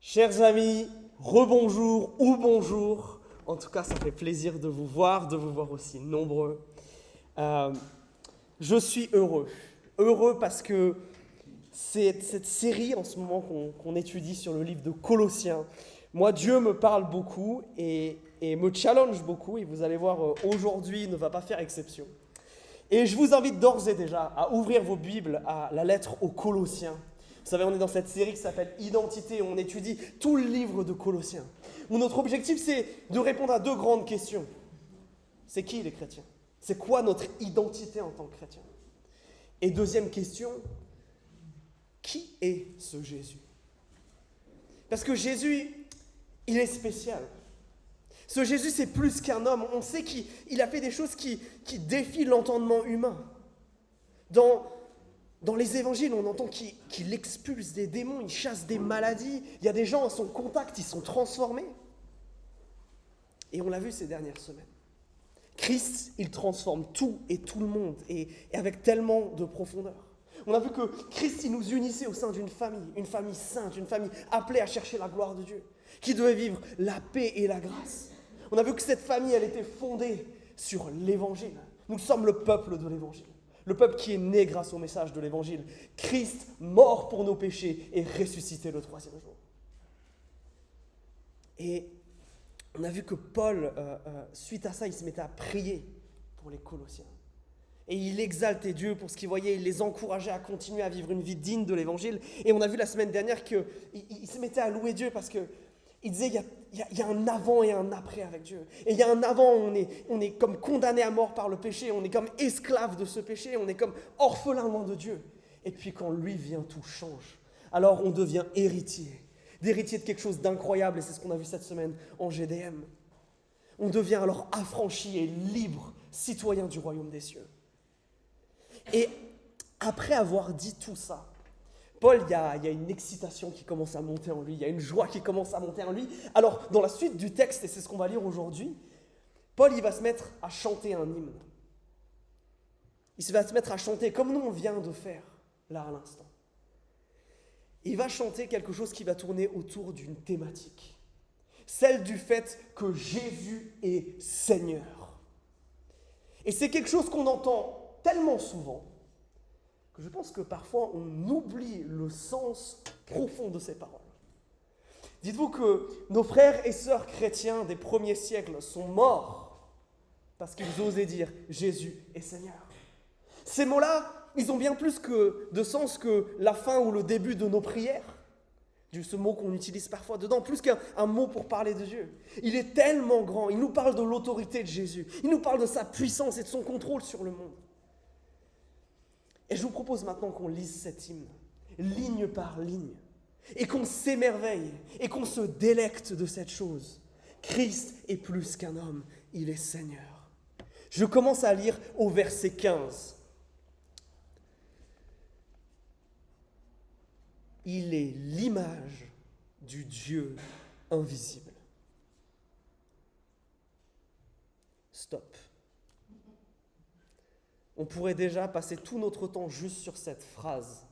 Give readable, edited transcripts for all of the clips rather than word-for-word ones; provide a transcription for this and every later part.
Chers amis, rebonjour ou bonjour. En tout cas, ça fait plaisir de vous voir aussi nombreux. Je suis heureux. Heureux parce que c'est cette série en ce moment qu'on étudie sur le livre de Colossiens. Moi, Dieu me parle beaucoup et me challenge beaucoup. Et vous allez voir, aujourd'hui, il ne va pas faire exception. Et je vous invite d'ores et déjà à ouvrir vos Bibles à la lettre aux Colossiens. Vous savez, on est dans cette série qui s'appelle Identité, où on étudie tout le livre de Colossiens. Où notre objectif, c'est de répondre à deux grandes questions. C'est qui les chrétiens? C'est quoi notre identité en tant que chrétien? Et deuxième question, qui est ce Jésus? Parce que Jésus, il est spécial. Ce Jésus, c'est plus qu'un homme. On sait qu'il a fait des choses qui défient l'entendement humain. Dans les évangiles, on entend qu'il expulse des démons, il chasse des maladies. Il y a des gens à son contact, ils sont transformés. Et on l'a vu ces dernières semaines. Christ, il transforme tout et tout le monde, et avec tellement de profondeur. On a vu que Christ, il nous unissait au sein d'une famille sainte, une famille appelée à chercher la gloire de Dieu, qui devait vivre la paix et la grâce. On a vu que cette famille, elle était fondée sur l'évangile. Nous sommes le peuple de l'évangile. Le peuple qui est né grâce au message de l'évangile. Christ, mort pour nos péchés et ressuscité le troisième jour. Et on a vu que Paul, suite à ça, il se mettait à prier pour les Colossiens. Et il exaltait Dieu pour ce qu'il voyait, il les encourageait à continuer à vivre une vie digne de l'évangile. Et on a vu la semaine dernière qu'il se mettait à louer Dieu parce qu'il disait il y a un avant et un après avec Dieu. Et il y a un avant où on est comme condamné à mort par le péché, on est comme esclave de ce péché, on est comme orphelin loin de Dieu. Et puis quand lui vient, tout change. Alors on devient d'héritier de quelque chose d'incroyable, et c'est ce qu'on a vu cette semaine en GDM. On devient alors affranchi et libre, citoyen du royaume des cieux. Et après avoir dit tout ça, Paul, il y a une excitation qui commence à monter en lui, il y a une joie qui commence à monter en lui. Alors, dans la suite du texte, et c'est ce qu'on va lire aujourd'hui, Paul, il va se mettre à chanter un hymne. Il va se mettre à chanter comme nous on vient de faire, là à l'instant. Il va chanter quelque chose qui va tourner autour d'une thématique. Celle du fait que Jésus est Seigneur. Et c'est quelque chose qu'on entend tellement souvent que je pense que parfois on oublie le sens profond de ces paroles. Dites-vous que nos frères et sœurs chrétiens des premiers siècles sont morts parce qu'ils osaient dire « Jésus est Seigneur ». Ces mots-là, ils ont bien plus de sens que la fin ou le début de nos prières. Ce mot qu'on utilise parfois dedans, plus qu'un mot pour parler de Dieu. Il est tellement grand, il nous parle de l'autorité de Jésus, il nous parle de sa puissance et de son contrôle sur le monde. Et je vous propose maintenant qu'on lise cet hymne, ligne par ligne, et qu'on s'émerveille, et qu'on se délecte de cette chose. Christ est plus qu'un homme, il est Seigneur. Je commence à lire au verset 15. Il est l'image du Dieu invisible. Stop. On pourrait déjà passer tout notre temps juste sur cette phrase.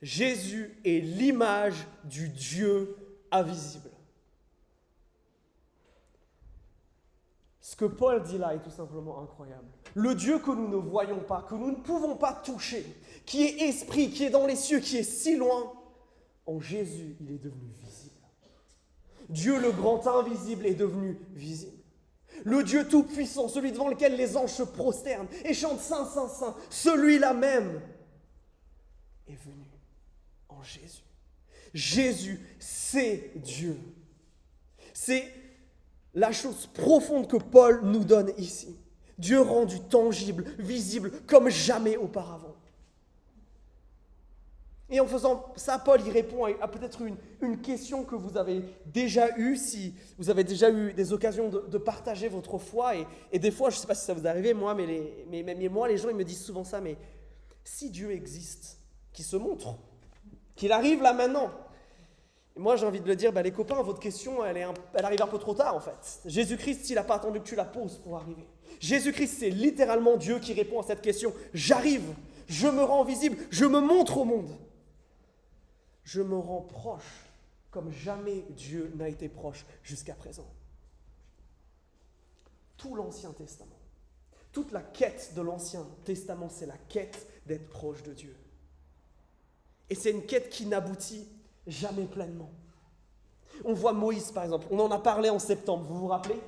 Jésus est l'image du Dieu invisible. Ce que Paul dit là est tout simplement incroyable. Le Dieu que nous ne voyons pas, que nous ne pouvons pas toucher, qui est esprit, qui est dans les cieux, qui est si loin, en Jésus, il est devenu visible. Dieu le grand invisible est devenu visible. Le Dieu tout-puissant, celui devant lequel les anges se prosternent et chantent Saint, Saint, Saint, celui-là même est venu en Jésus. Jésus, c'est Dieu. C'est la chose profonde que Paul nous donne ici. Dieu rendu tangible, visible, comme jamais auparavant. Et en faisant ça, Paul y répond à peut-être une question que vous avez déjà eue, si vous avez déjà eu des occasions de partager votre foi. Et des fois, je ne sais pas si ça vous arrive, moi, mais les gens ils me disent souvent ça, mais si Dieu existe, qu'il se montre, qu'il arrive là maintenant. Et moi, j'ai envie de le dire, les copains, votre question, elle arrive un peu trop tard en fait. Jésus-Christ, il n'a pas attendu que tu la poses pour arriver. Jésus-Christ, c'est littéralement Dieu qui répond à cette question. J'arrive, je me rends visible, je me montre au monde. Je me rends proche comme jamais Dieu n'a été proche jusqu'à présent. Tout l'Ancien Testament, toute la quête de l'Ancien Testament, c'est la quête d'être proche de Dieu. Et c'est une quête qui n'aboutit jamais pleinement. On voit Moïse, par exemple, on en a parlé en septembre, vous vous rappelez ?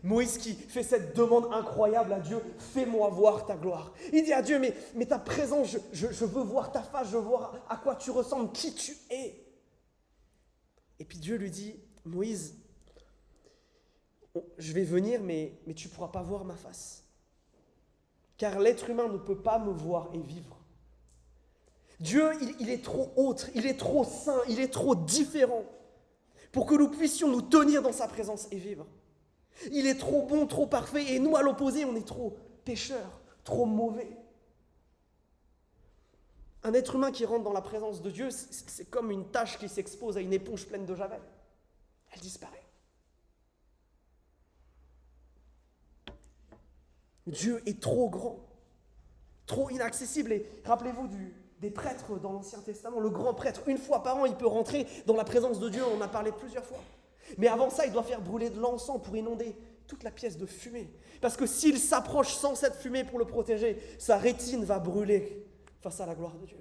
Moïse qui fait cette demande incroyable à Dieu, « Fais-moi voir ta gloire ». Il dit à Dieu, mais ta présence, je veux voir ta face, je veux voir à quoi tu ressembles, qui tu es. Et puis Dieu lui dit, « Moïse, je vais venir, mais tu ne pourras pas voir ma face. Car l'être humain ne peut pas me voir et vivre. » Dieu, il est trop autre, il est trop saint, il est trop différent pour que nous puissions nous tenir dans sa présence et vivre. Il est trop bon, trop parfait, et nous, à l'opposé, on est trop pécheurs, trop mauvais. Un être humain qui rentre dans la présence de Dieu, c'est comme une tache qui s'expose à une éponge pleine de javel. Elle disparaît. Dieu est trop grand, trop inaccessible. Et rappelez-vous des prêtres dans l'Ancien Testament. Le grand prêtre, une fois par an, il peut rentrer dans la présence de Dieu. On en a parlé plusieurs fois. Mais avant ça, il doit faire brûler de l'encens pour inonder toute la pièce de fumée. Parce que s'il s'approche sans cette fumée pour le protéger, sa rétine va brûler face à la gloire de Dieu.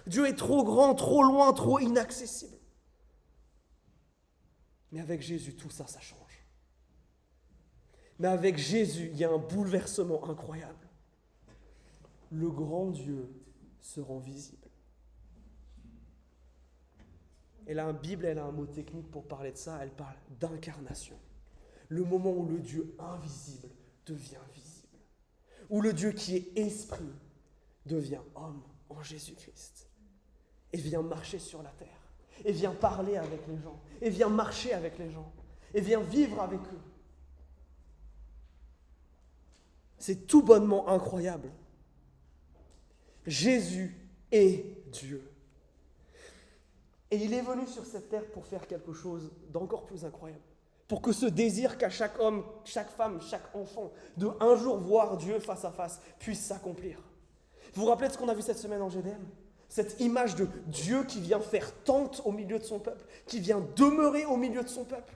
Dieu est trop grand, trop loin, trop inaccessible. Mais avec Jésus, tout ça, ça change. Mais avec Jésus, il y a un bouleversement incroyable. Le grand Dieu se rend visible. Et la Bible, elle a un mot technique pour parler de ça, elle parle d'incarnation. Le moment où le Dieu invisible devient visible. Où le Dieu qui est esprit devient homme en Jésus-Christ. Et vient marcher sur la terre. Et vient parler avec les gens. Et vient marcher avec les gens. Et vient vivre avec eux. C'est tout bonnement incroyable. Jésus est Dieu. Et il est venu sur cette terre pour faire quelque chose d'encore plus incroyable. Pour que ce désir qu'a chaque homme, chaque femme, chaque enfant, de un jour voir Dieu face à face, puisse s'accomplir. Vous vous rappelez de ce qu'on a vu cette semaine en GDM ? Cette image de Dieu qui vient faire tente au milieu de son peuple, qui vient demeurer au milieu de son peuple.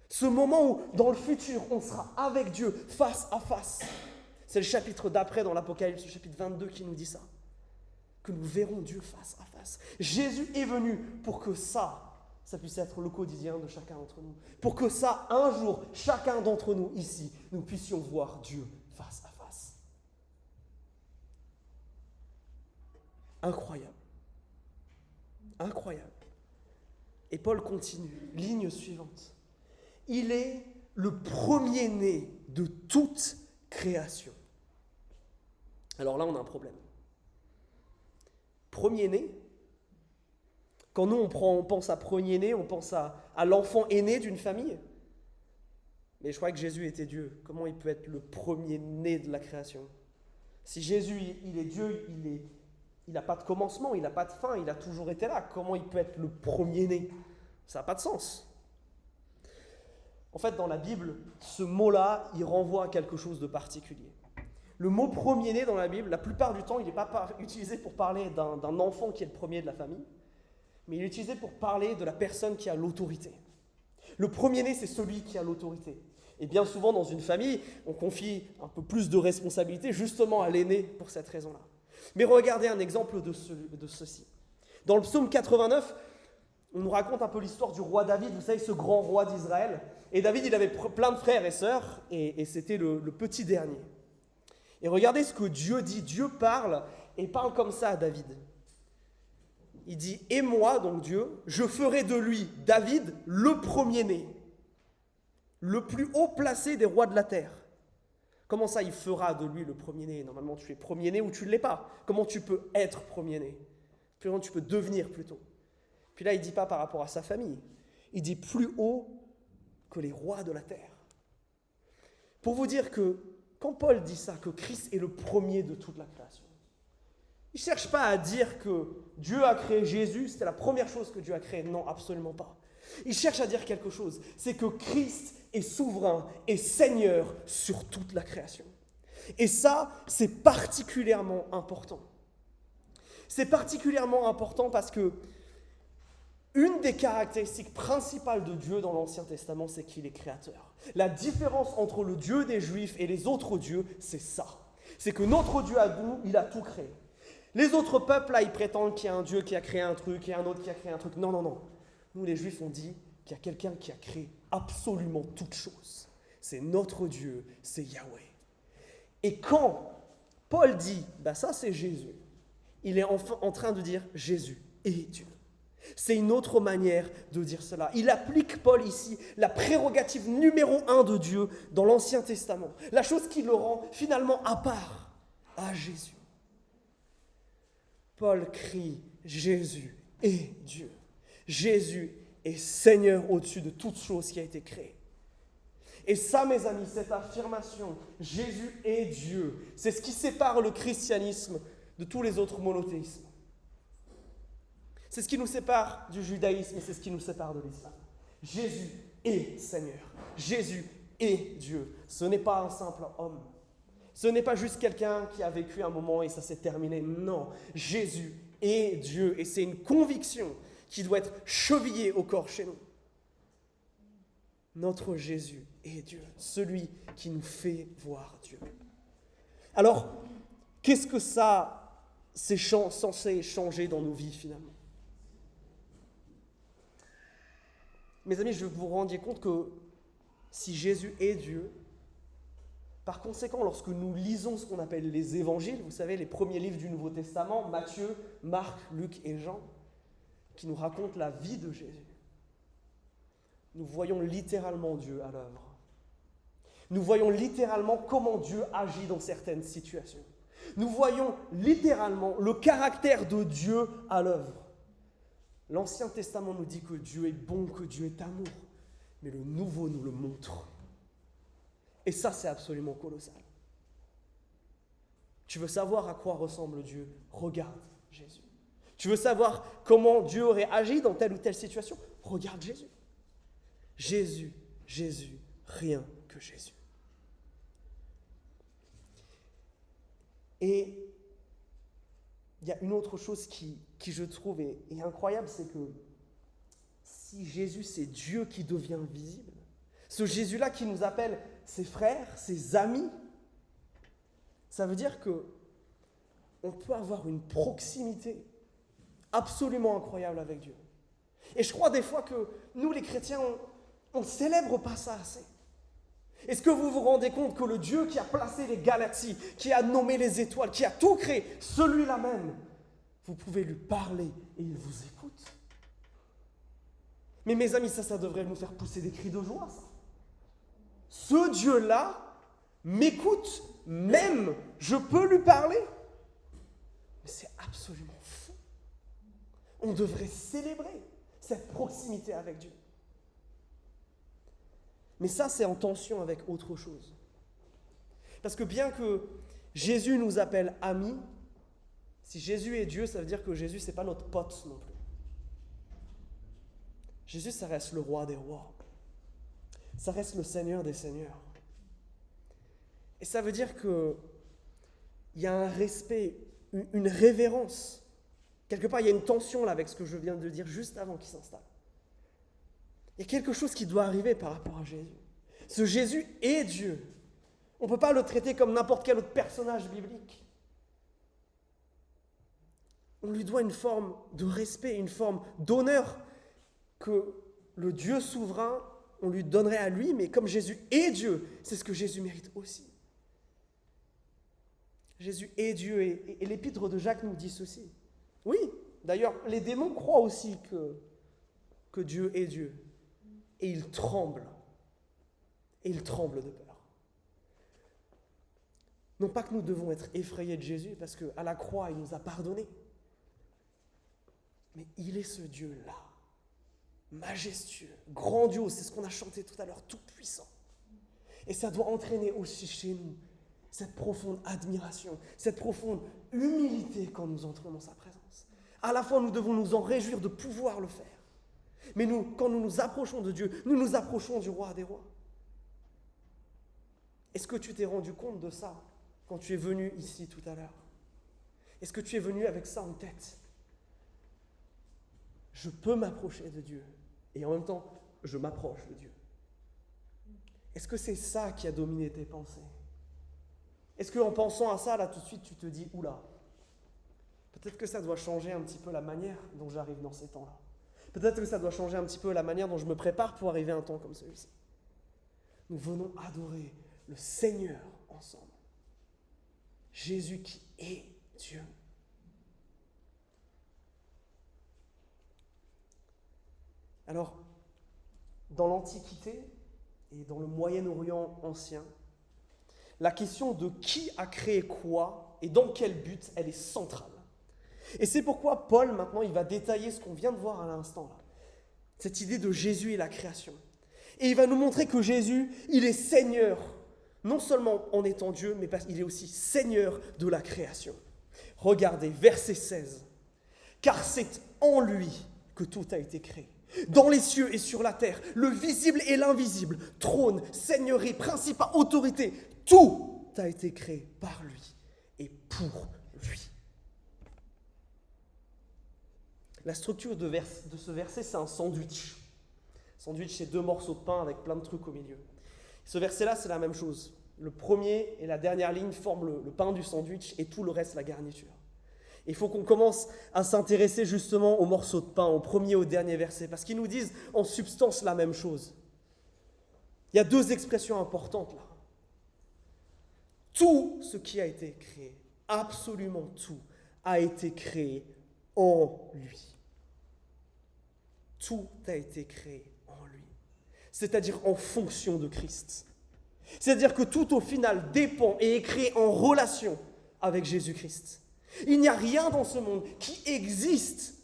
Ce moment où, dans le futur, on sera avec Dieu, face à face. C'est le chapitre d'après dans l'Apocalypse, le chapitre 22 qui nous dit ça. Que nous verrons Dieu face à face. Jésus est venu pour que ça puisse être le quotidien de chacun d'entre nous. Pour que ça, un jour, chacun d'entre nous ici, nous puissions voir Dieu face à face. Incroyable. Incroyable. Et Paul continue, ligne suivante. Il est le premier-né de toute création. Alors là, on a un problème. Premier-né, quand nous, on pense à premier-né, on pense à l'enfant aîné d'une famille. Mais je crois que Jésus était Dieu. Comment il peut être le premier-né de la création ? Si Jésus, il est Dieu, il n'a pas de commencement, il n'a pas de fin, il a toujours été là. Comment il peut être le premier-né ? Ça n'a pas de sens. En fait, dans la Bible, ce mot-là, il renvoie à quelque chose de particulier. Le mot premier-né dans la Bible, la plupart du temps, il n'est pas utilisé pour parler d'un enfant qui est le premier de la famille, mais il est utilisé pour parler de la personne qui a l'autorité. Le premier-né, c'est celui qui a l'autorité. Et bien souvent, dans une famille, on confie un peu plus de responsabilité justement à l'aîné pour cette raison-là. Mais regardez un exemple de ceci. Dans le psaume 89, on nous raconte un peu l'histoire du roi David, vous savez, ce grand roi d'Israël. Et David, il avait plein de frères et sœurs, et c'était le petit dernier. Et regardez ce que Dieu dit. Dieu parle, et parle comme ça à David. Il dit « Et moi, donc Dieu, je ferai de lui, David, le premier-né, le plus haut placé des rois de la terre. » Comment ça, il fera de lui le premier-né ? Normalement, tu es premier-né ou tu ne l'es pas. Comment tu peux être premier-né ? Comment tu peux devenir plutôt ? Puis là, il ne dit pas par rapport à sa famille. Il dit plus haut que les rois de la terre. Pour vous dire que quand Paul dit ça, que Christ est le premier de toute la création, il ne cherche pas à dire que Dieu a créé Jésus, c'était la première chose que Dieu a créée. Non, absolument pas. Il cherche à dire quelque chose, c'est que Christ est souverain et Seigneur sur toute la création. Et ça, c'est particulièrement important. C'est particulièrement important parce que Une des caractéristiques principales de Dieu dans l'Ancien Testament, c'est qu'il est créateur. La différence entre le Dieu des Juifs et les autres dieux, c'est ça. C'est que notre Dieu à nous, il a tout créé. Les autres peuples, là, ils prétendent qu'il y a un Dieu qui a créé un truc et un autre qui a créé un truc. Non, non, non. Nous, les Juifs, on dit qu'il y a quelqu'un qui a créé absolument toutes choses. C'est notre Dieu, c'est Yahweh. Et quand Paul dit, ça c'est Jésus, il est enfin en train de dire Jésus est Dieu. C'est une autre manière de dire cela. Il applique, Paul, ici, la prérogative numéro 1 de Dieu dans l'Ancien Testament. La chose qui le rend finalement à part à Jésus. Paul crie, Jésus est Dieu. Jésus est Seigneur au-dessus de toute chose qui a été créée. Et ça, mes amis, cette affirmation, Jésus est Dieu, c'est ce qui sépare le christianisme de tous les autres monothéismes. C'est ce qui nous sépare du judaïsme et c'est ce qui nous sépare de l'islam. Jésus est Seigneur. Jésus est Dieu. Ce n'est pas un simple homme. Ce n'est pas juste quelqu'un qui a vécu un moment et ça s'est terminé. Non, Jésus est Dieu et c'est une conviction qui doit être chevillée au corps chez nous. Notre Jésus est Dieu, celui qui nous fait voir Dieu. Alors, qu'est-ce que ça, c'est censé changer dans nos vies finalement ? Mes amis, je veux que vous vous rendiez compte que si Jésus est Dieu, par conséquent, lorsque nous lisons ce qu'on appelle les évangiles, vous savez, les premiers livres du Nouveau Testament, Matthieu, Marc, Luc et Jean, qui nous racontent la vie de Jésus, nous voyons littéralement Dieu à l'œuvre. Nous voyons littéralement comment Dieu agit dans certaines situations. Nous voyons littéralement le caractère de Dieu à l'œuvre. L'Ancien Testament nous dit que Dieu est bon, que Dieu est amour, mais le Nouveau nous le montre. Et ça, c'est absolument colossal. Tu veux savoir à quoi ressemble Dieu ? Regarde Jésus. Tu veux savoir comment Dieu aurait agi dans telle ou telle situation ? Regarde Jésus. Jésus, Jésus, rien que Jésus. Et il y a une autre chose qui je trouve est incroyable, c'est que si Jésus, c'est Dieu qui devient visible, ce Jésus-là qui nous appelle ses frères, ses amis, ça veut dire qu'on peut avoir une proximité absolument incroyable avec Dieu. Et je crois des fois que nous, les chrétiens, on ne célèbre pas ça assez. Est-ce que vous vous rendez compte que le Dieu qui a placé les galaxies, qui a nommé les étoiles, qui a tout créé, celui-là même, vous pouvez lui parler et il vous écoute. Mais mes amis, ça devrait nous faire pousser des cris de joie, ça. Ce Dieu-là m'écoute, même je peux lui parler. Mais c'est absolument fou. On devrait célébrer cette proximité avec Dieu. Mais ça, c'est en tension avec autre chose. Parce que bien que Jésus nous appelle amis, si Jésus est Dieu, ça veut dire que Jésus, ce n'est pas notre pote non plus. Jésus, ça reste le roi des rois. Ça reste le Seigneur des seigneurs. Et ça veut dire qu'il y a un respect, une révérence. Quelque part, il y a une tension là avec ce que je viens de dire juste avant qu'il s'installe. Il y a quelque chose qui doit arriver par rapport à Jésus. Ce Jésus est Dieu. On ne peut pas le traiter comme n'importe quel autre personnage biblique. On lui doit une forme de respect, une forme d'honneur que le Dieu souverain, on lui donnerait à lui, mais comme Jésus est Dieu, c'est ce que Jésus mérite aussi. Jésus est Dieu et l'épître de Jacques nous dit ceci. Oui, d'ailleurs, les démons croient aussi que Dieu est Dieu. Et ils tremblent. Et ils tremblent de peur. Non pas que nous devons être effrayés de Jésus, parce qu'à la croix, il nous a pardonné. Mais il est ce Dieu-là, majestueux, grandiose, c'est ce qu'on a chanté tout à l'heure, tout puissant. Et ça doit entraîner aussi chez nous cette profonde admiration, cette profonde humilité quand nous entrons dans sa présence. À la fois, nous devons nous en réjouir de pouvoir le faire. Mais quand nous nous approchons de Dieu, nous nous approchons du roi des rois. Est-ce que tu t'es rendu compte de ça quand tu es venu ici tout à l'heure ? Est-ce que tu es venu avec ça en tête ? je peux m'approcher de Dieu et en même temps, je m'approche de Dieu. Est-ce que c'est ça qui a dominé tes pensées? Est-ce qu'en pensant à ça, là, tout de suite, tu te dis, oula, peut-être que ça doit changer un petit peu la manière dont j'arrive dans ces temps-là. Peut-être que ça doit changer un petit peu la manière dont je me prépare pour arriver à un temps comme celui-ci. Nous venons adorer le Seigneur ensemble. Jésus qui est Dieu. Alors, dans l'Antiquité et dans le Moyen-Orient ancien, la question de qui a créé quoi et dans quel but, elle est centrale. Et c'est pourquoi Paul, maintenant, il va détailler ce qu'on vient de voir à l'instant là. Cette idée de Jésus et la création. Et il va nous montrer que Jésus, il est Seigneur, non seulement en étant Dieu, mais parce qu'il est aussi Seigneur de la création. Regardez, verset 16. Car c'est en lui que tout a été créé. Dans les cieux et sur la terre, le visible et l'invisible, trône, seigneurie, principat, autorité, tout a été créé par lui et pour lui. La structure de ce verset, c'est un sandwich. Sandwich, c'est 2 morceaux de pain avec plein de trucs au milieu. Ce verset-là, c'est la même chose. Le premier et la dernière ligne forment le pain du sandwich et tout le reste, la garniture. Il faut qu'on commence à s'intéresser justement aux morceaux de pain, au premier et au dernier verset, parce qu'ils nous disent en substance la même chose. Il y a 2 expressions importantes là. Tout ce qui a été créé, absolument tout, a été créé en lui. Tout a été créé en lui. C'est-à-dire en fonction de Christ. C'est-à-dire que tout au final dépend et est créé en relation avec Jésus-Christ. Il n'y a rien dans ce monde qui existe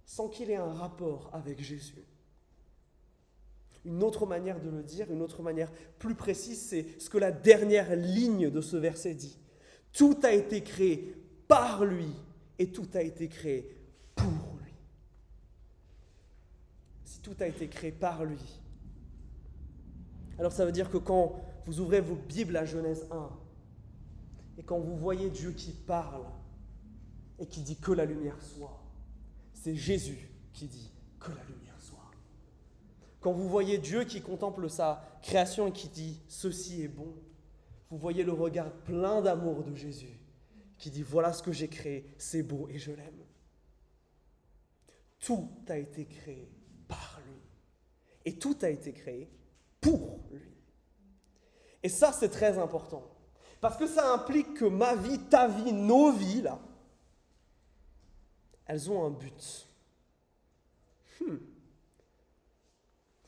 sans qu'il ait un rapport avec Jésus. Une autre manière de le dire, une autre manière plus précise, c'est ce que la dernière ligne de ce verset dit. Tout a été créé par lui et tout a été créé pour lui. Si tout a été créé par lui, alors ça veut dire que quand vous ouvrez vos Bibles à Genèse 1 et quand vous voyez Dieu qui parle et qui dit que la lumière soit, c'est Jésus qui dit que la lumière soit. Quand vous voyez Dieu qui contemple sa création et qui dit « ceci est bon », vous voyez le regard plein d'amour de Jésus qui dit « voilà ce que j'ai créé, c'est beau et je l'aime ». Tout a été créé par lui et tout a été créé pour lui. Et ça, c'est très important parce que ça implique que ma vie, ta vie, nos vies, là, elles ont un but.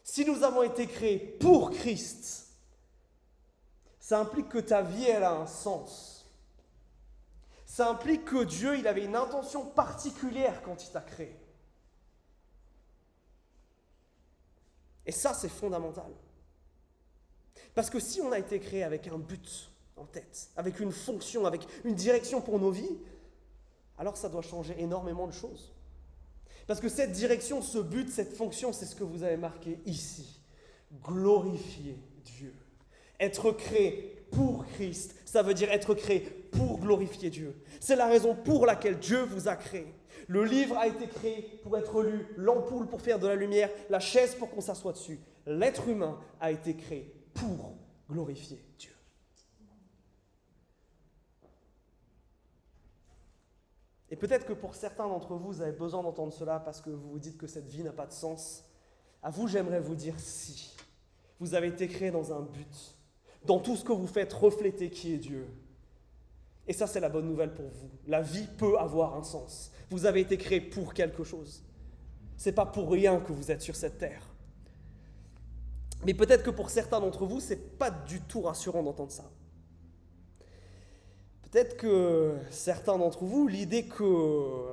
Si nous avons été créés pour Christ, ça implique que ta vie, elle a un sens. Ça implique que Dieu, il avait une intention particulière quand il t'a créé. Et ça, c'est fondamental. Parce que si on a été créé avec un but en tête, avec une fonction, avec une direction pour nos vies, alors ça doit changer énormément de choses. Parce que cette direction, ce but, cette fonction, c'est ce que vous avez marqué ici. Glorifier Dieu. Être créé pour Christ, ça veut dire être créé pour glorifier Dieu. C'est la raison pour laquelle Dieu vous a créé. Le livre a été créé pour être lu, l'ampoule pour faire de la lumière, la chaise pour qu'on s'assoie dessus. L'être humain a été créé pour glorifier Dieu. Et peut-être que pour certains d'entre vous, vous avez besoin d'entendre cela parce que vous vous dites que cette vie n'a pas de sens. À vous, j'aimerais vous dire si. Vous avez été créé dans un but. Dans tout ce que vous faites, refléter qui est Dieu. Et ça, c'est la bonne nouvelle pour vous. La vie peut avoir un sens. Vous avez été créé pour quelque chose. Ce n'est pas pour rien que vous êtes sur cette terre. Mais peut-être que pour certains d'entre vous, ce n'est pas du tout rassurant d'entendre ça. Peut-être que certains d'entre vous, l'idée que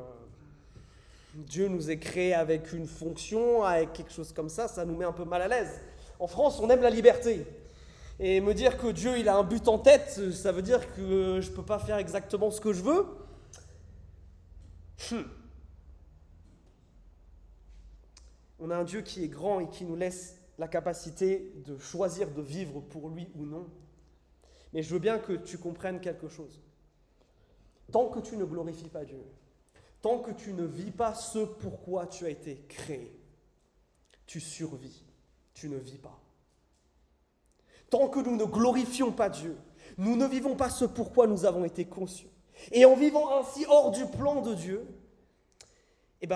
Dieu nous ait créés avec une fonction, avec quelque chose comme ça nous met un peu mal à l'aise. En France, on aime la liberté. Et me dire que Dieu, il a un but en tête, ça veut dire que je ne peux pas faire exactement ce que je veux. On a un Dieu qui est grand et qui nous laisse la capacité de choisir de vivre pour lui ou non. Mais je veux bien que tu comprennes quelque chose. Tant que tu ne glorifies pas Dieu, tant que tu ne vis pas ce pourquoi tu as été créé, tu survis, tu ne vis pas. Tant que nous ne glorifions pas Dieu, nous ne vivons pas ce pourquoi nous avons été conçus. Et en vivant ainsi hors du plan de Dieu,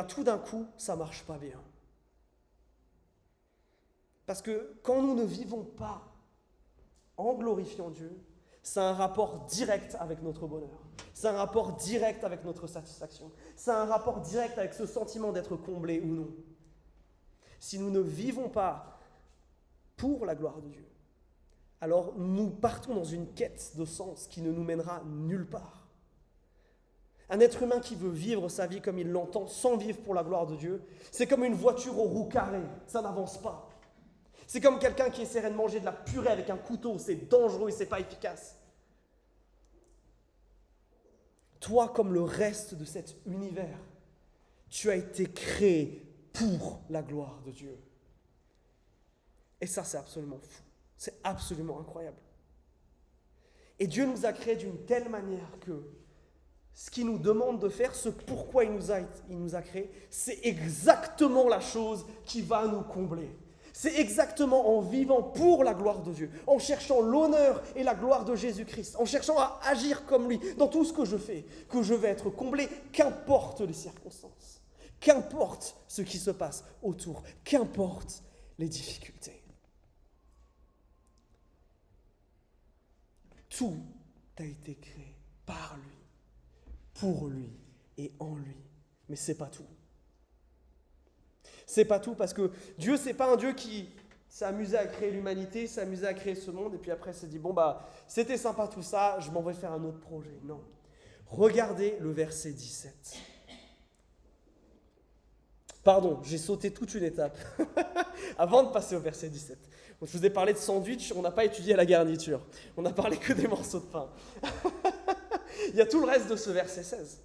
tout d'un coup, ça ne marche pas bien. Parce que quand nous ne vivons pas en glorifiant Dieu, c'est un rapport direct avec notre bonheur. C'est un rapport direct avec notre satisfaction. C'est un rapport direct avec ce sentiment d'être comblé ou non. Si nous ne vivons pas pour la gloire de Dieu, alors nous partons dans une quête de sens qui ne nous mènera nulle part. Un être humain qui veut vivre sa vie comme il l'entend, sans vivre pour la gloire de Dieu, c'est comme une voiture aux roues carrées, ça n'avance pas. C'est comme quelqu'un qui essaierait de manger de la purée avec un couteau, c'est dangereux et c'est pas efficace. Toi, comme le reste de cet univers, tu as été créé pour la gloire de Dieu. Et ça, c'est absolument fou. C'est absolument incroyable. Et Dieu nous a créés d'une telle manière que ce qu'il nous demande de faire, ce pourquoi il nous a créés, c'est exactement la chose qui va nous combler. C'est exactement en vivant pour la gloire de Dieu, en cherchant l'honneur et la gloire de Jésus-Christ, en cherchant à agir comme lui dans tout ce que je fais, que je vais être comblé, qu'importe les circonstances, qu'importe ce qui se passe autour, qu'importe les difficultés. Tout a été créé par lui, pour lui et en lui. Mais c'est pas tout. C'est pas tout parce que Dieu, c'est pas un Dieu qui s'est amusé à créer l'humanité, s'est amusé à créer ce monde et puis après s'est dit c'était sympa tout ça, je m'en vais faire un autre projet. Non. Regardez le verset 17. Pardon, j'ai sauté toute une étape avant de passer au verset 17. Je vous ai parlé de sandwich, on n'a pas étudié la garniture. On n'a parlé que des morceaux de pain. Il y a tout le reste de ce verset 16.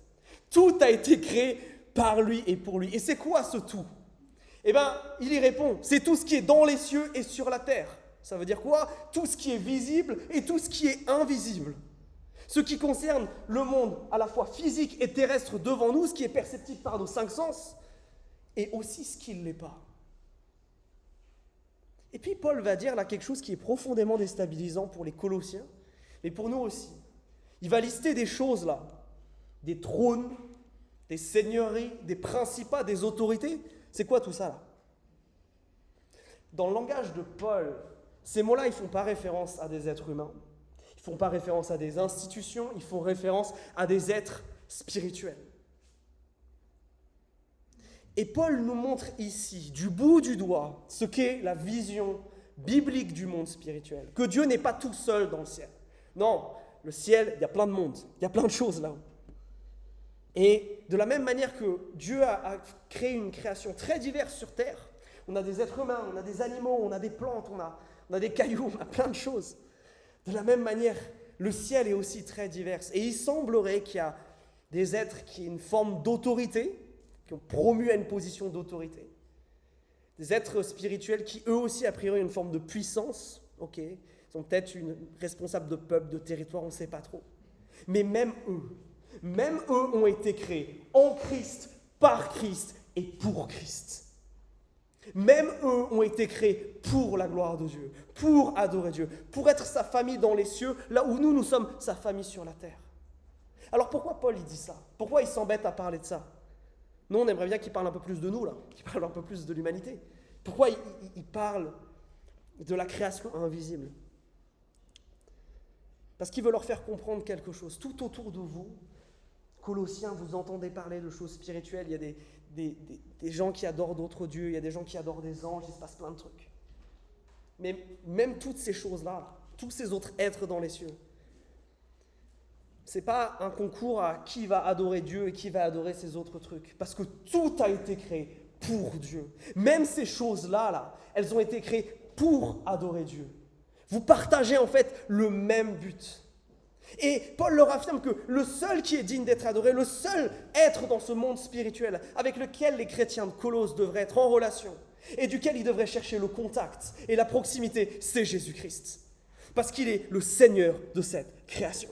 Tout a été créé par lui et pour lui. Et c'est quoi ce tout ? Il y répond, c'est tout ce qui est dans les cieux et sur la terre. Ça veut dire quoi ? Tout ce qui est visible et tout ce qui est invisible. Ce qui concerne le monde à la fois physique et terrestre devant nous, ce qui est perceptible par nos 5 sens, et aussi ce qui ne l'est pas. Et puis Paul va dire là quelque chose qui est profondément déstabilisant pour les Colossiens, mais pour nous aussi. Il va lister des choses là, des trônes, des seigneuries, des principats, des autorités. C'est quoi tout ça là ? Dans le langage de Paul, ces mots-là, ils ne font pas référence à des êtres humains, ils ne font pas référence à des institutions, ils font référence à des êtres spirituels. Et Paul nous montre ici, du bout du doigt, ce qu'est la vision biblique du monde spirituel. Que Dieu n'est pas tout seul dans le ciel. Non, le ciel, il y a plein de monde, il y a plein de choses là-haut. Et de la même manière que Dieu a créé une création très diverse sur terre, on a des êtres humains, on a des animaux, on a des plantes, on a des cailloux, on a plein de choses. De la même manière, le ciel est aussi très divers. Et il semblerait qu'il y a des êtres qui ont une forme d'autorité, qui ont promu à une position d'autorité. Des êtres spirituels qui, eux aussi, a priori, ont une forme de puissance. Ok, ils sont peut-être responsables de peuple, de territoire, on ne sait pas trop. Mais même eux ont été créés en Christ, par Christ et pour Christ. Même eux ont été créés pour la gloire de Dieu, pour adorer Dieu, pour être sa famille dans les cieux, là où nous sommes sa famille sur la terre. Alors pourquoi Paul il dit ça ? Pourquoi il s'embête à parler de ça ? Nous, on aimerait bien qu'il parle un peu plus de nous, là, qu'il parle un peu plus de l'humanité. Pourquoi il parle de la création invisible ? Parce qu'il veut leur faire comprendre quelque chose. Tout autour de vous, Colossiens, vous entendez parler de choses spirituelles, il y a des gens qui adorent d'autres dieux, il y a des gens qui adorent des anges, il se passe plein de trucs. Mais même toutes ces choses-là, tous ces autres êtres dans les cieux, c'est pas un concours à qui va adorer Dieu et qui va adorer ces autres trucs. Parce que tout a été créé pour Dieu. Même ces choses-là, elles ont été créées pour adorer Dieu. Vous partagez en fait le même but. Et Paul leur affirme que le seul qui est digne d'être adoré, le seul être dans ce monde spirituel avec lequel les chrétiens de Colosse devraient être en relation et duquel ils devraient chercher le contact et la proximité, c'est Jésus-Christ. Parce qu'il est le Seigneur de cette création.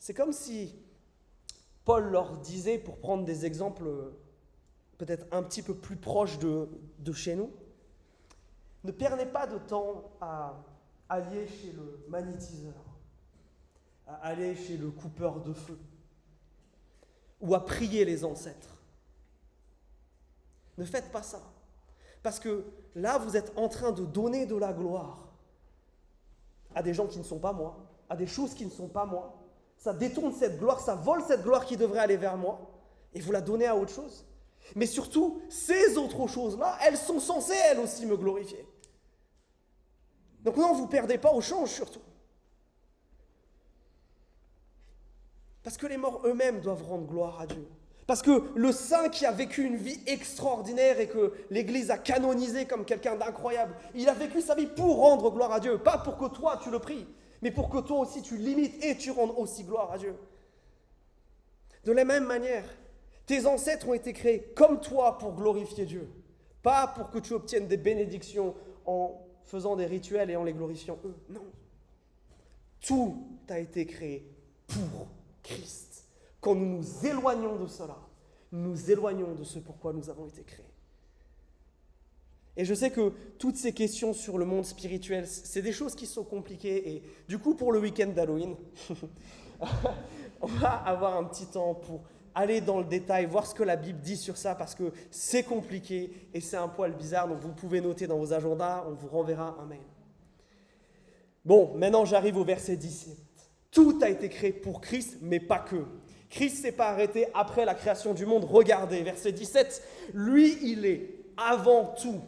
C'est comme si Paul leur disait, pour prendre des exemples peut-être un petit peu plus proches de chez nous, ne perdez pas de temps à aller chez le magnétiseur, à aller chez le coupeur de feu, ou à prier les ancêtres. Ne faites pas ça. Parce que là, vous êtes en train de donner de la gloire à des gens qui ne sont pas moi, à des choses qui ne sont pas moi. Ça détourne cette gloire, ça vole cette gloire qui devrait aller vers moi, et vous la donnez à autre chose. Mais surtout, ces autres choses-là, elles sont censées, elles aussi, me glorifier. Donc non, vous ne perdez pas au change, surtout. Parce que les morts eux-mêmes doivent rendre gloire à Dieu. Parce que le saint qui a vécu une vie extraordinaire et que l'Église a canonisé comme quelqu'un d'incroyable, il a vécu sa vie pour rendre gloire à Dieu, pas pour que toi tu le pries, mais pour que toi aussi tu l'imites et tu rendes aussi gloire à Dieu. De la même manière, tes ancêtres ont été créés comme toi pour glorifier Dieu, pas pour que tu obtiennes des bénédictions en faisant des rituels et en les glorifiant eux. Non. Tout a été créé pour Christ. Quand nous nous éloignons de cela, nous nous éloignons de ce pourquoi nous avons été créés. Et je sais que toutes ces questions sur le monde spirituel, c'est des choses qui sont compliquées. Et du coup, pour le week-end d'Halloween, on va avoir un petit temps pour aller dans le détail, voir ce que la Bible dit sur ça, parce que c'est compliqué et c'est un poil bizarre. Donc vous pouvez noter dans vos agendas, on vous renverra un mail. Bon, maintenant j'arrive au verset 17. Tout a été créé pour Christ, mais pas que. Christ ne s'est pas arrêté après la création du monde. Regardez, verset 17, lui, il est avant tout.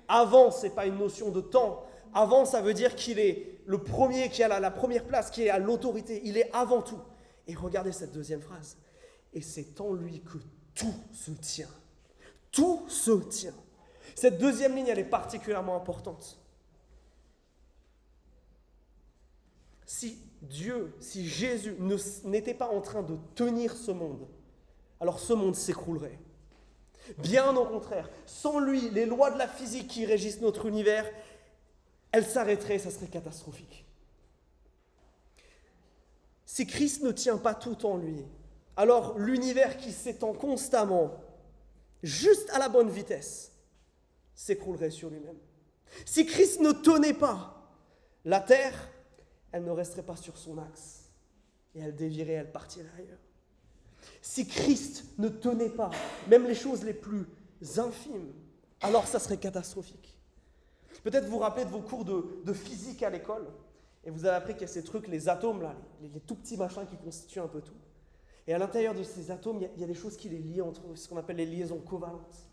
Avant, ce n'est pas une notion de temps. Avant, ça veut dire qu'il est le premier, qui a la première place, qui est à l'autorité. Il est avant tout. Et regardez cette deuxième phrase. Et c'est en lui que tout se tient. Tout se tient. Cette deuxième ligne, elle est particulièrement importante. Si Dieu, si Jésus n'était pas en train de tenir ce monde, alors ce monde s'écroulerait. Bien au contraire, sans lui, les lois de la physique qui régissent notre univers, elles s'arrêteraient, ça serait catastrophique. Si Christ ne tient pas tout en lui, alors l'univers qui s'étend constamment, juste à la bonne vitesse, s'écroulerait sur lui-même. Si Christ ne tenait pas, la terre, elle ne resterait pas sur son axe et elle dévierait, elle partirait ailleurs. Si Christ ne tenait pas, même les choses les plus infimes, alors ça serait catastrophique. Peut-être vous vous rappelez de vos cours de physique à l'école, et vous avez appris qu'il y a ces trucs, les atomes, là, les tout petits machins qui constituent un peu tout. Et à l'intérieur de ces atomes, il y a des choses qui les lient entre eux, ce qu'on appelle les liaisons covalentes.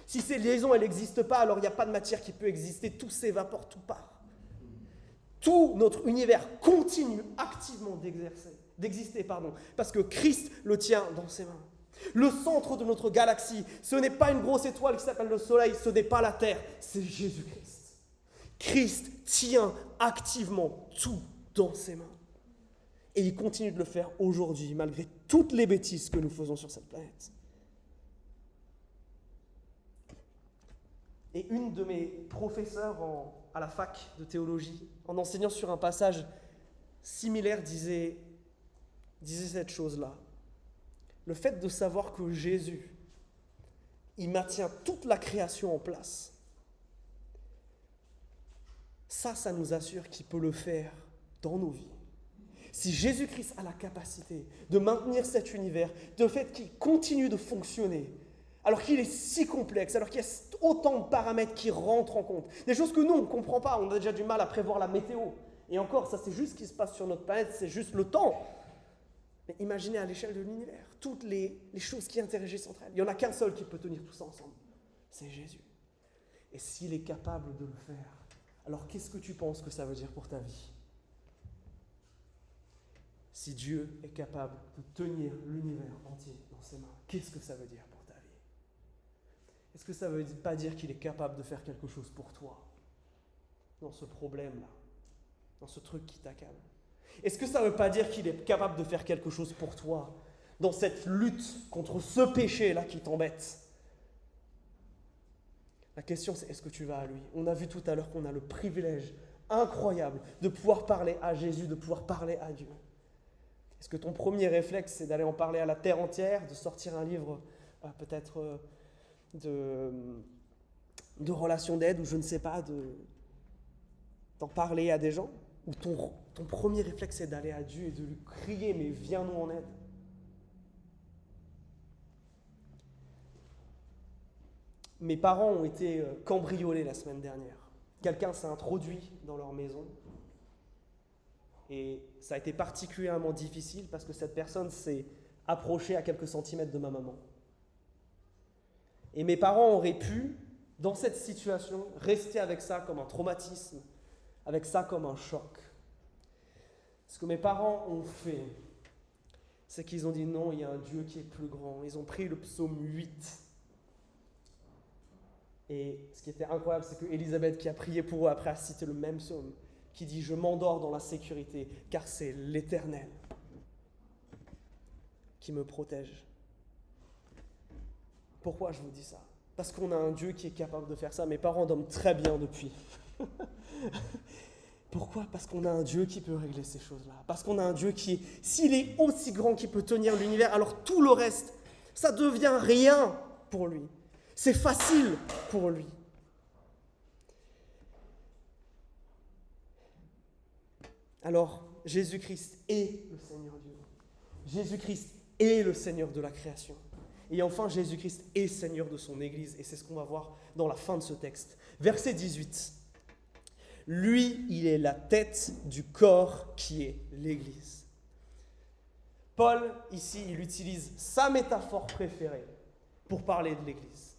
Si ces liaisons, elles n'existent pas, alors il n'y a pas de matière qui peut exister, tout s'évapore, tout part. Tout notre univers continue activement d'exister, parce que Christ le tient dans ses mains. Le centre de notre galaxie, ce n'est pas une grosse étoile qui s'appelle le Soleil, ce n'est pas la Terre, c'est Jésus-Christ. Christ tient activement tout dans ses mains. Et il continue de le faire aujourd'hui, malgré toutes les bêtises que nous faisons sur cette planète. Et une de mes professeurs à la fac de théologie, en enseignant sur un passage similaire, disait cette chose-là. Le fait de savoir que Jésus, il maintient toute la création en place, ça nous assure qu'il peut le faire dans nos vies. Si Jésus-Christ a la capacité de maintenir cet univers, de fait qu'il continue de fonctionner, alors qu'il est si complexe, alors qu'il y a autant de paramètres qui rentrent en compte, des choses que nous, on ne comprend pas, on a déjà du mal à prévoir la météo. Et encore, ça c'est juste ce qui se passe sur notre planète, c'est juste le temps. Mais imaginez à l'échelle de l'univers, toutes les choses qui interagissent entre elles. Il n'y en a qu'un seul qui peut tenir tout ça ensemble, c'est Jésus. Et s'il est capable de le faire, alors qu'est-ce que tu penses que ça veut dire pour ta vie ? Si Dieu est capable de tenir l'univers entier dans ses mains, qu'est-ce que ça veut dire pour ta vie ? Est-ce que ça ne veut pas dire qu'il est capable de faire quelque chose pour toi, dans ce problème-là, dans ce truc qui t'accable ? Est-ce que ça ne veut pas dire qu'il est capable de faire quelque chose pour toi, dans cette lutte contre ce péché-là qui t'embête ? La question, c'est est-ce que tu vas à lui ? On a vu tout à l'heure qu'on a le privilège incroyable de pouvoir parler à Jésus, de pouvoir parler à Dieu. Est-ce que ton premier réflexe, c'est d'aller en parler à la terre entière, de sortir un livre peut-être de relations d'aide, ou je ne sais pas, d'en parler à des gens? Ou ton premier réflexe, c'est d'aller à Dieu et de lui crier, mais viens-nous en aide? Mes parents ont été cambriolés la semaine dernière. Quelqu'un s'est introduit dans leur maison. Et ça a été particulièrement difficile parce que cette personne s'est approchée à quelques centimètres de ma maman. Et mes parents auraient pu, dans cette situation, rester avec ça comme un traumatisme, avec ça comme un choc. Ce que mes parents ont fait, c'est qu'ils ont dit non, il y a un Dieu qui est plus grand. Ils ont pris le psaume 8. Et ce qui était incroyable, c'est que Élisabeth, qui a prié pour eux après, a cité le même psaume, qui dit « Je m'endors dans la sécurité, car c'est l'Éternel qui me protège. » Pourquoi je vous dis ça? Parce qu'on a un Dieu qui est capable de faire ça. Mes parents dorment très bien depuis. Pourquoi? Parce qu'on a un Dieu qui peut régler ces choses-là. Parce qu'on a un Dieu qui est, s'il est aussi grand qu'il peut tenir l'univers, alors tout le reste, ça devient rien pour lui. C'est facile pour lui. Alors, Jésus-Christ est le Seigneur Dieu. Jésus-Christ est le Seigneur de la création. Et enfin, Jésus-Christ est Seigneur de son Église. Et c'est ce qu'on va voir dans la fin de ce texte. Verset 18. Lui, il est la tête du corps qui est l'Église. Paul, ici, il utilise sa métaphore préférée pour parler de l'Église.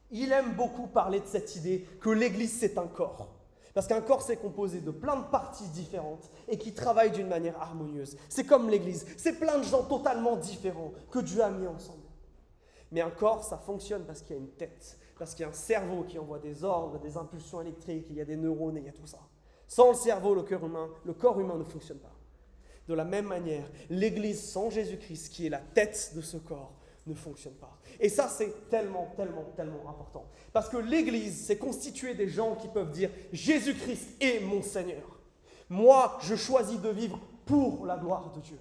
Il aime beaucoup parler de cette idée que l'Église, c'est un corps. Parce qu'un corps, c'est composé de plein de parties différentes et qui travaillent d'une manière harmonieuse. C'est comme l'Église. C'est plein de gens totalement différents que Dieu a mis ensemble. Mais un corps, ça fonctionne parce qu'il y a une tête, parce qu'il y a un cerveau qui envoie des ordres, des impulsions électriques, il y a des neurones et il y a tout ça. Sans le cerveau, le corps humain ne fonctionne pas. De la même manière, l'Église sans Jésus-Christ, qui est la tête de ce corps, ne fonctionne pas. Et ça, c'est tellement, tellement, tellement important. Parce que l'Église, c'est constitué des gens qui peuvent dire « Jésus-Christ est mon Seigneur. Moi, je choisis de vivre pour la gloire de Dieu. »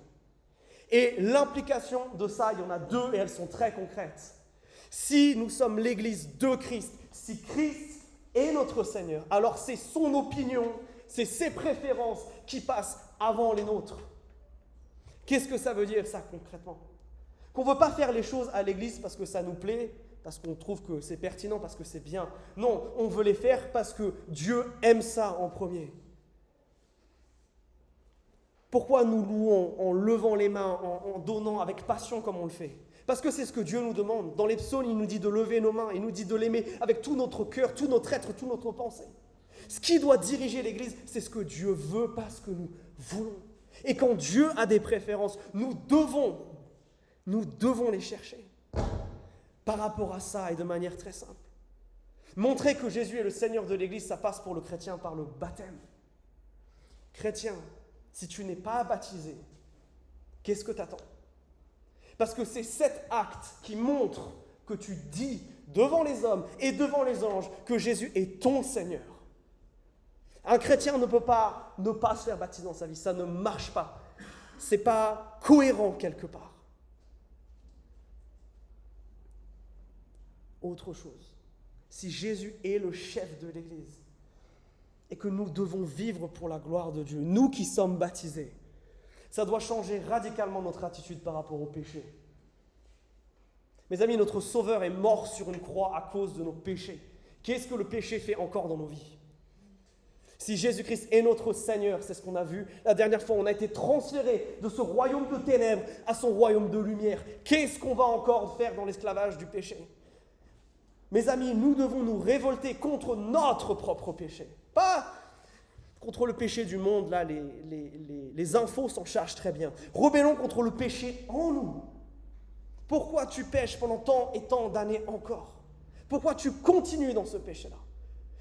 Et l'implication de ça, il y en a deux et elles sont très concrètes. Si nous sommes l'Église de Christ, si Christ est notre Seigneur, alors c'est son opinion, c'est ses préférences qui passent avant les nôtres. Qu'est-ce que ça veut dire ça concrètement? Qu'on ne veut pas faire les choses à l'Église parce que ça nous plaît, parce qu'on trouve que c'est pertinent, parce que c'est bien. Non, on veut les faire parce que Dieu aime ça en premier. Pourquoi nous louons en levant les mains, en donnant avec passion comme on le fait? Parce que c'est ce que Dieu nous demande. Dans les psaumes, il nous dit de lever nos mains, il nous dit de l'aimer avec tout notre cœur, tout notre être, toute notre pensée. Ce qui doit diriger l'Église, c'est ce que Dieu veut, pas ce que nous voulons. Et quand Dieu a des préférences, nous devons les chercher. Par rapport à ça et de manière très simple. Montrer que Jésus est le Seigneur de l'Église, ça passe pour le chrétien par le baptême. Chrétien, si tu n'es pas baptisé, qu'est-ce que tu attends? Parce que c'est cet acte qui montre que tu dis devant les hommes et devant les anges que Jésus est ton Seigneur. Un chrétien ne peut pas ne pas se faire baptiser dans sa vie, ça ne marche pas. Ce n'est pas cohérent quelque part. Autre chose, si Jésus est le chef de l'Église et que nous devons vivre pour la gloire de Dieu, nous qui sommes baptisés, ça doit changer radicalement notre attitude par rapport au péché. Mes amis, notre Sauveur est mort sur une croix à cause de nos péchés. Qu'est-ce que le péché fait encore dans nos vies? Si Jésus-Christ est notre Seigneur, c'est ce qu'on a vu la dernière fois, on a été transféré de ce royaume de ténèbres à son royaume de lumière. Qu'est-ce qu'on va encore faire dans l'esclavage du péché? Mes amis, nous devons nous révolter contre notre propre péché. Pas contre le péché du monde, là, les infos s'en chargent très bien. Rebellons contre le péché en nous. Pourquoi tu pêches pendant tant et tant d'années encore? Pourquoi tu continues dans ce péché-là?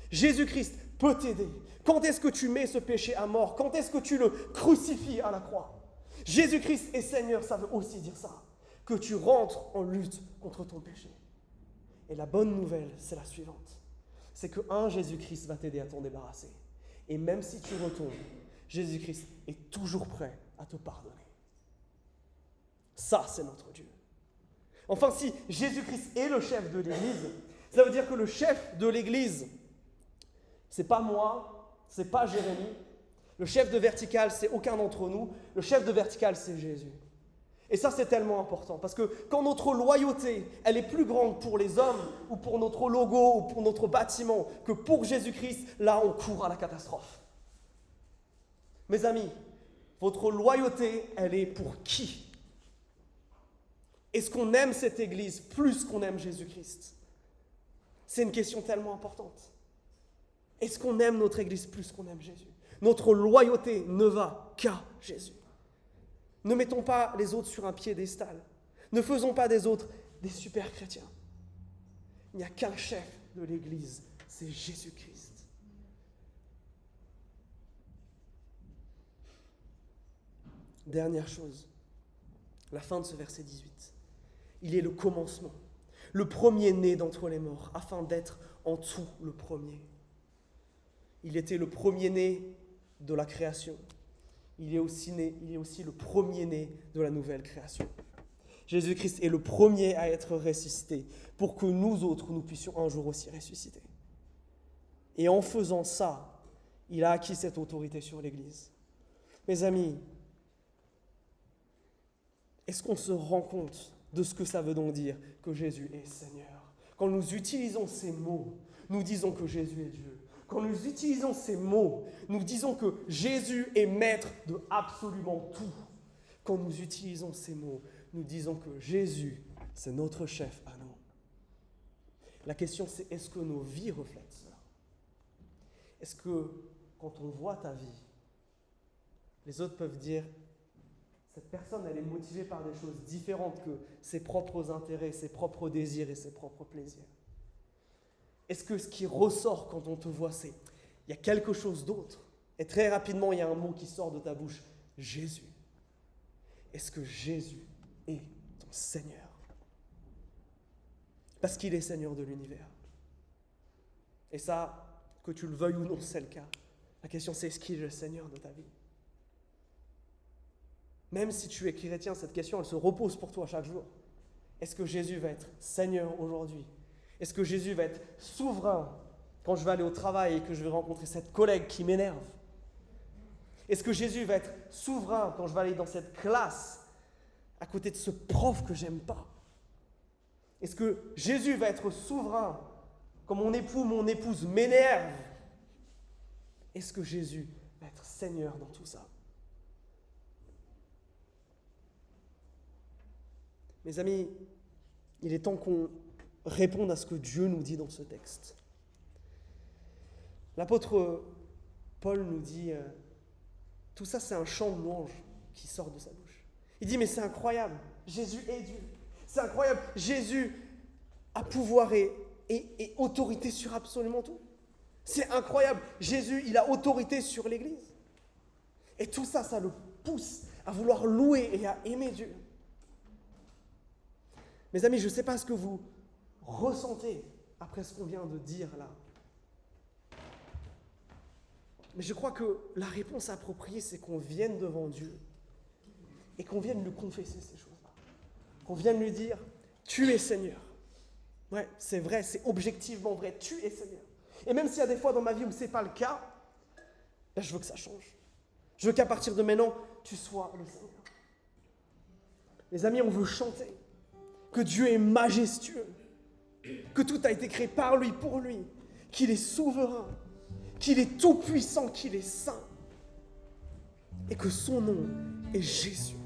Jésus-Christ peut t'aider. Quand est-ce que tu mets ce péché à mort? Quand est-ce que tu le crucifies à la croix? Jésus-Christ est Seigneur, ça veut aussi dire ça. Que tu rentres en lutte contre ton péché. Et la bonne nouvelle, c'est la suivante. C'est que Jésus-Christ va t'aider à t'en débarrasser. Et même si tu retombes, Jésus-Christ est toujours prêt à te pardonner. Ça, c'est notre Dieu. Enfin, si Jésus-Christ est le chef de l'Église, ça veut dire que le chef de l'Église, c'est pas moi, c'est pas Jérémie. Le chef de Vertical, c'est aucun d'entre nous. Le chef de Vertical, c'est Jésus. Et ça, c'est tellement important, parce que quand notre loyauté, elle est plus grande pour les hommes, ou pour notre logo, ou pour notre bâtiment, que pour Jésus-Christ, là, on court à la catastrophe. Mes amis, votre loyauté, elle est pour qui? Est-ce qu'on aime cette Église plus qu'on aime Jésus-Christ? C'est une question tellement importante. Est-ce qu'on aime notre Église plus qu'on aime Jésus? Notre loyauté ne va qu'à Jésus. Ne mettons pas les autres sur un piédestal. Ne faisons pas des autres des super chrétiens. Il n'y a qu'un chef de l'Église, c'est Jésus-Christ. Dernière chose, la fin de ce verset 18. Il est le commencement, le premier-né d'entre les morts, afin d'être en tout le premier. Il était le premier-né de la création. Il est aussi le premier-né de la nouvelle création. Jésus-Christ est le premier à être ressuscité pour que nous autres, nous puissions un jour aussi ressusciter. Et en faisant ça, il a acquis cette autorité sur l'Église. Mes amis, est-ce qu'on se rend compte de ce que ça veut donc dire que Jésus est Seigneur? Quand nous utilisons ces mots, nous disons que Jésus est Dieu. Quand nous utilisons ces mots, nous disons que Jésus est maître de absolument tout. Quand nous utilisons ces mots, nous disons que Jésus, c'est notre chef à nous. La question c'est, est-ce que nos vies reflètent cela? Est-ce que quand on voit ta vie, les autres peuvent dire, cette personne, elle est motivée par des choses différentes que ses propres intérêts, ses propres désirs et ses propres plaisirs? Est-ce que ce qui ressort quand on te voit, c'est il y a quelque chose d'autre? Et très rapidement, il y a un mot qui sort de ta bouche, Jésus. Est-ce que Jésus est ton Seigneur? Parce qu'il est Seigneur de l'univers. Et ça, que tu le veuilles ou non, c'est le cas. La question c'est, est-ce qu'il est le Seigneur de ta vie? Même si tu es chrétien, cette question, elle se repose pour toi chaque jour. Est-ce que Jésus va être Seigneur aujourd'hui? Est-ce que Jésus va être souverain quand je vais aller au travail et que je vais rencontrer cette collègue qui m'énerve? Est-ce que Jésus va être souverain quand je vais aller dans cette classe à côté de ce prof que j'aime pas? Est-ce que Jésus va être souverain quand mon époux, mon épouse m'énerve? Est-ce que Jésus va être Seigneur dans tout ça? Mes amis, il est temps qu'on réponde à ce que Dieu nous dit dans ce texte. L'apôtre Paul nous dit, tout ça c'est un chant de louange qui sort de sa bouche. Il dit, mais c'est incroyable, Jésus est Dieu. C'est incroyable, Jésus a pouvoir et autorité sur absolument tout. C'est incroyable, Jésus, il a autorité sur l'Église. Et tout ça, ça le pousse à vouloir louer et à aimer Dieu. Mes amis, je ne sais pas ce que vous ressentez après ce qu'on vient de dire là. Mais je crois que la réponse appropriée, c'est qu'on vienne devant Dieu et qu'on vienne lui confesser ces choses-là. Qu'on vienne lui dire, tu es Seigneur. Ouais, c'est vrai, c'est objectivement vrai, tu es Seigneur. Et même s'il y a des fois dans ma vie où ce n'est pas le cas, ben je veux que ça change. Je veux qu'à partir de maintenant, tu sois le Seigneur. Les amis, on veut chanter que Dieu est majestueux, que tout a été créé par lui, pour lui, qu'il est souverain, qu'il est tout-puissant, qu'il est saint, et que son nom est Jésus.